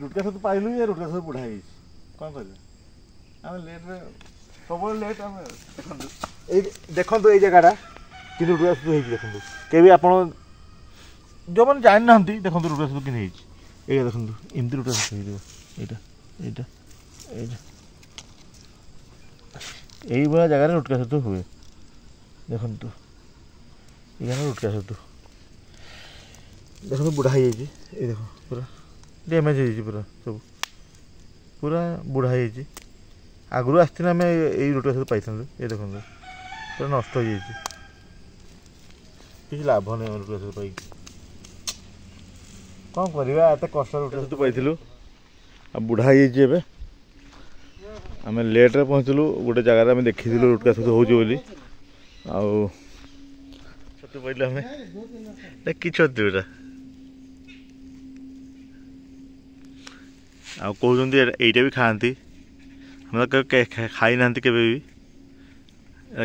रुटका छतु पाइलु ये रुटका छतु बुढ़ा है कौन कहले आम लेट रे सब लेट आम देखो ये जगह कि रुटका छतु हो देखो केवी आप जो मैंने जानी ना देखो रुटका छतु कि ये देखो एमती रुटका छतु हो यही भाया जगह रुटका छतु हुए देखु ये रुटका छतु देखो बुढ़ा हो देखो पूरा डैमेज हो पूरा सब पूरा बुढ़ा हो आगु आसती आम यही रुटका छतु पाई ये देखो पूरा नष्ट हो किसी लाभ नहीं रुटका छतु पाई कौन करवा एत कष्ट रुटका छतु पाई बुढ़ा हो आम लेट्रे पहुँचलु गोटे जगार आम देखी रुटका छतु हो छतु पाइलु आम कि छतु आ कहते यहीटा भी खाती हम तो खाई ना के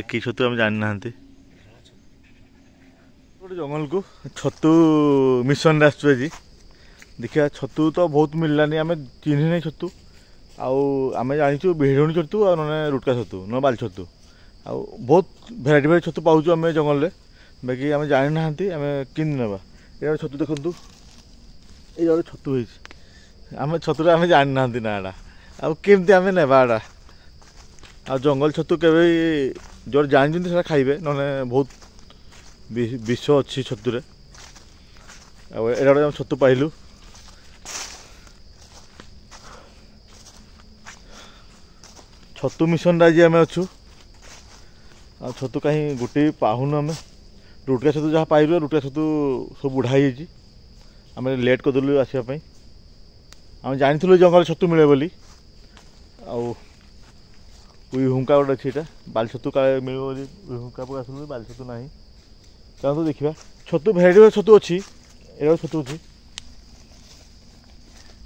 कि छतु आम जानी ना गोटे जंगल को छतु मिशन आज देखिए छतु तो बहुत मिललानी आम चिन्ह नहीं छतु आम जाचु भेड़ुणी छतु और ना रुटका छतु न बाल छतु आ बहुत भेराइटी भेराइटी छतु पाऊँ आम जंगल में बाकी आम जानी ना आम किन ना ये छतु देखु ये छतु हो आम छतुरा आम जानी ना नाड़ा आमती आम नेबाड़ा आ जंगल छतु के जो जानते से खाइबे ना बहुत विष अच्छी छतुरे आ छतु पाइलु छतु मिशन आज आम अच्छु आ छतु कहीं गोटे पाहुन आम रुटका छतु जहाँ पाइलु रुटका छतु सब बुढ़ा हो आम लेट करदेलु आसवाई आम जानी जंगल छतु मिले बोली हुंका गोटे अच्छी बाल छतु का मिले हुंका पकास बाल छतु ना चलते देखा छतु भेराइटी छतु अच्छी एटा छतु अच्छी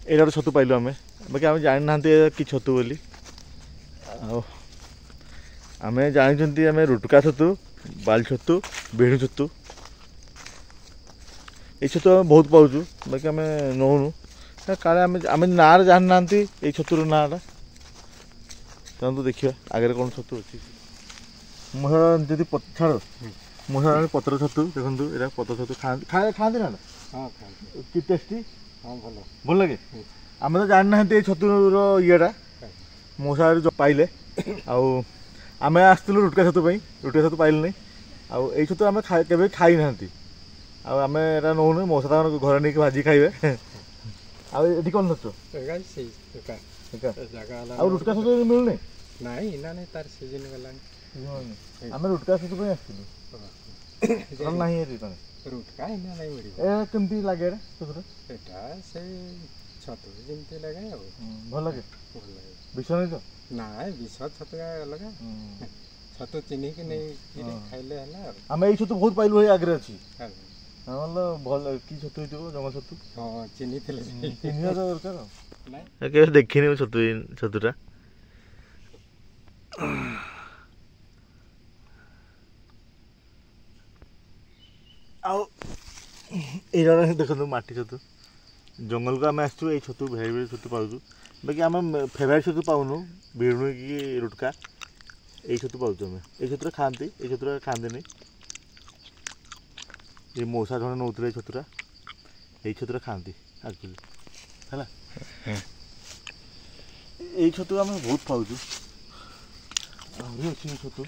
एटा छतु पाइलु आम बाकी आम जानी ना कि छतु बोली आम जानी आम रुटका छतु बाल छतु बेणु छतु ये छतु आम बहुत पाचु बाकी आम नौनु काले आम ना जानी ना ये छतुर नाटा चलते देखा आगे कौन छतु अच्छी मुझे छाड़ मुझे पत्र छतु देखो ये पत्र छतु खाती ना कि टेस्टी भल लगे आम तो जानी ना ये छतुर येटा मौसा जो पाइले आम आसलु रुटका छतु रुटका छतु पाइल नहीं आई छतु आम के खाई ना आम एटा नौने मौसा घर नहीं भाजी खाइबे आठी कौन छतु रुटका छतु मिलूनी आम रुटका छतु आसलु ना रुटका केमती लगे छतु जमी लगे भल लगे विष नहीं तो ना विष छतु अलग छतु चिन्ह की नहीं खाइले आम ये छतु बहुत पाइलु आगे अच्छी भल कि छतु जंगल छतु हाँ चिन्ह चिन्ह दरकार के देखी छतुटा ये देखो माटी छतु जंगल को आम आसु ये छतु भेरी भेरी छतु पाचु बाकी आम फेवरेट छतु पाऊनु भेड़ुणी की रुटका ये छतु पाचु आम ये छतुरा खाती ये छतुरा खाती नहीं ये मौसा जन नौते छतुरा ये छतुरा खाती एक्चुअली है ये छतु आम बहुत पाचु अच्छी छतु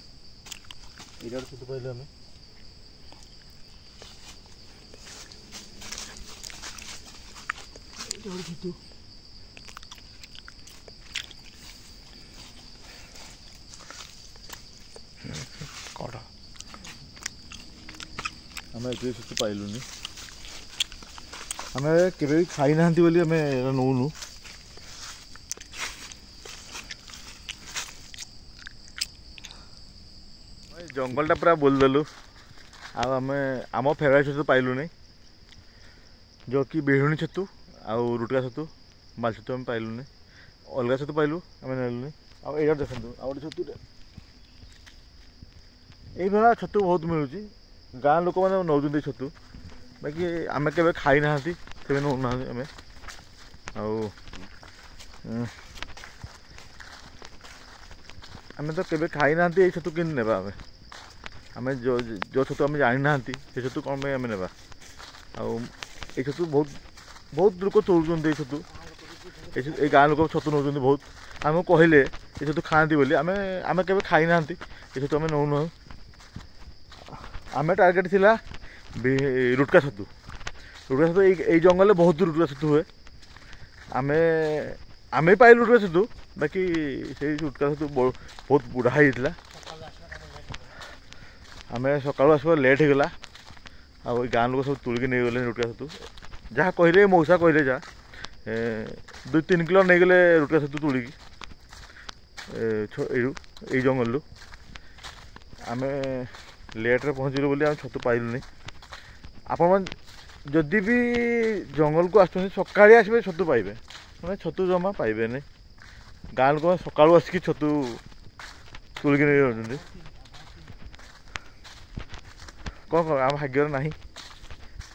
ये छतु पाइल आम छतु आम ये छतु पाइलुनि आम के खाई ना बोली आम नौनु जंगलटा पूरा बुलदेलु आम आम फेवरेट छतु पाइलुनि जो कि बेहुणी छतु आउ रुटका छतु बाल छतु आम पाइलुनि अलग छतु पाइलु आम नेलुनि आउ देखो आउ गोटे छतु ये छतु बहुत मिलूँ गाँ लोक मैंने नौ छतु बाकी आम के खाई ना नौना आम ଆଉ ଆମେ ତ କେବେ ଖାଇନାହାନ୍ତି ଏଇ ଛତୁ କେମିତି ନେବା ଆମେ ଯେଉଁ ଛତୁ ଆମେ ଜାଣିନାହାନ୍ତି ସେ ଛତୁ କ'ଣ ପାଇଁ ଆମେ ନେବା। ଆଉ ଏଇ ଛତୁ ବହୁତ ଲୋକ ତୋଳୁଛନ୍ତି ଏଇ ଛତୁ, ଏଇ ଗାଁ ଲୋକ ଛତୁ ନେଉଛନ୍ତି ବହୁତ। ଆମକୁ କହିଲେ ଏ ଛତୁ ଖାଆନ୍ତି ବୋଲି, ଆମେ କେବେ ଖାଇନାହାନ୍ତି ଏ ଛତୁ ଆମେ ନେଉନାହୁଁ। ଆମେ ଟାର୍ଗେଟ୍ ଥିଲା ରୁଟକା ଛତୁ ଏଇ ଜଙ୍ଗଲରେ ବହୁତ ରୁଟକା ଛତୁ ହୁଏ। ଆମେ ପାଇଲୁ ରୁଟକା ଛତୁ, ବାକି ସେଇ ରୁଟକା ଛତୁ ବହୁତ ବୁଢ଼ା ହେଇଯାଇଥିଲା। ଆମେ ସକାଳୁ ଆସିବା ଲେଟ୍ ହେଇଗଲା, ଆଉ ଏଇ ଗାଁ ଲୋକ ସବୁ ତୁଳିକି ନେଇଗଲେ ରୁଟକା ଛତୁ। ଯାହା କହିଲେ ମଉସା କହିଲେ ଯାହା 2-3 କିଲୋ ନେଇଗଲେ ରୁଟକା ଛତୁ ତୁଳିକି ଏଇ ଜଙ୍ଗଲରୁ। ଆମେ ଲେଟ୍ରେ ପହଞ୍ଚିଲୁ ବୋଲି ଆମେ ଛତୁ ପାଇଲୁନି। ଆପଣମାନେ ଯଦି ବି ଜଙ୍ଗଲକୁ ଆସୁଛନ୍ତି ସକାଳେ ଆସିବେ ଛତୁ ପାଇବେ, ମାନେ ଛତୁ ଜମା ପାଇବେନି। ଗାଁ ଲୋକ ସକାଳୁ ଆସିକି ଛତୁ ତୁଳିକି ନେଇ ଯାଉଛନ୍ତି। କ'ଣ ଆମ ଭାଗ୍ୟରେ ନାହିଁ।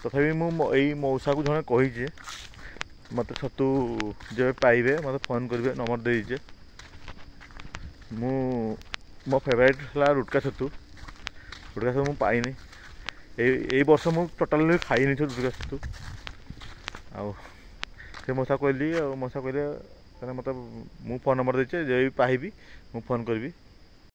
ତଥାପି ମୁଁ ଏଇ ମଉସାକୁ ଜଣେ କହିଛି ମୋତେ ଛତୁ ଯେବେ ପାଇବେ ମୋତେ ଫୋନ୍ କରିବେ, ନମ୍ବର ଦେଇଛେ। ମୋ ଫେଭରାଇଟ୍ ହେଲା ରୁଟକା ଛତୁ ମୁଁ ପାଇନି। ଏଇ ବର୍ଷ ମୁଁ ଟୋଟାଲି ଖାଇନି ରୁଟକା ଛତୁ। ଆଉ ସେ ମଉସା କହିଲି, ଆଉ ମଉସା କହିଲେ ମୋତେ ମୁଁ ଫୋନ୍ ନମ୍ବର ଦେଇଛି, ଯେବେ ବି ପାଇବି ମୁଁ ଫୋନ୍ କରିବି।